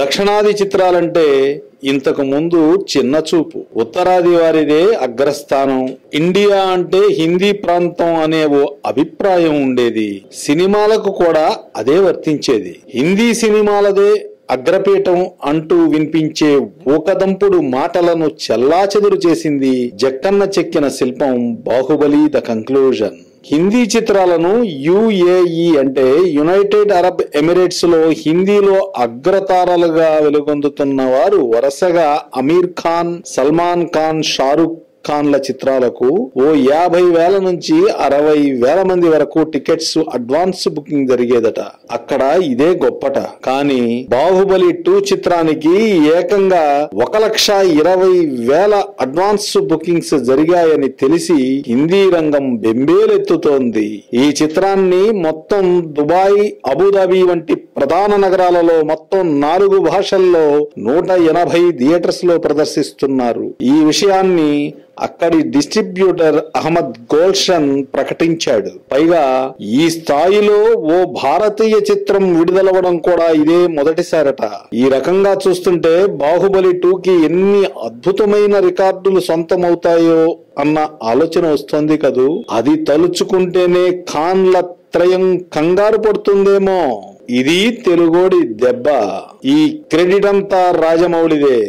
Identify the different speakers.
Speaker 1: దక్షిణాది చిత్రాలంటే ఇంతకు ముందు చిన్న చూపు, ఉత్తరాది వారిదే అగ్రస్థానం. ఇండియా అంటే హిందీ ప్రాంతం అనే ఓ అభిప్రాయం ఉండేది. సినిమాలకు కూడా అదే వర్తించేది. హిందీ సినిమాలదే అగ్రపీఠం అంటూ వినిపించే ఊకదంపుడు మాటలను చెల్లాచెదురు చేసింది జక్కన్న చెక్కిన శిల్పం బాహుబలి ద కంక్లూజన్. హిందీ చిత్రాలను యుఏఈ అంటే యునైటెడ్ అరబ్ ఎమిరేట్స్ లో హిందీలో అగ్రతారలుగా వెలుగొందుతున్న వారు వరుసగా అమీర్ ఖాన్, సల్మాన్ ఖాన్, షారుఖ్ ఖాన్ల చిత్రాలకు ఓ 50,000 నుంచి 60,000 మంది వరకు టికెట్స్ అడ్వాన్స్ బుకింగ్ జరిగేదట. అక్కడ ఇదే గొప్పట. కానీ బాహుబలి 2 చిత్రానికి ఏకంగా 1,20,000 అడ్వాన్స్ బుకింగ్స్ జరిగాయని తెలిసి హిందీ రంగం బెంబేలెత్తుతోంది. ఈ చిత్రాన్ని మొత్తం దుబాయ్, అబుదాబి వంటి ప్రధాన నగరాలలో మొత్తం 4 భాషల్లో 180 థియేటర్స్ లో ప్రదర్శిస్తున్నారు. ఈ విషయాన్ని అక్కడి డిస్ట్రిబ్యూటర్ అహ్మద్ గోల్షన్ ప్రకటించాడు. పైగా ఈ స్థాయిలో ఓ భారతీయ చిత్రం విడుదలవడం కూడా ఇదే మొదటిసారట. ఈ రకంగా చూస్తుంటే బాహుబలి 2కి ఎన్ని అద్భుతమైన రికార్డులు సొంతమవుతాయో అన్న ఆలోచన వస్తుంది కదూ. అది తలుచుకుంటేనే ఖాన్ల త్రయం కంగారు పడుతుందేమో. ఇది తెలుగోడి దెబ్బ. ఈ క్రెడిట్ అంతా రాజమౌళిదే.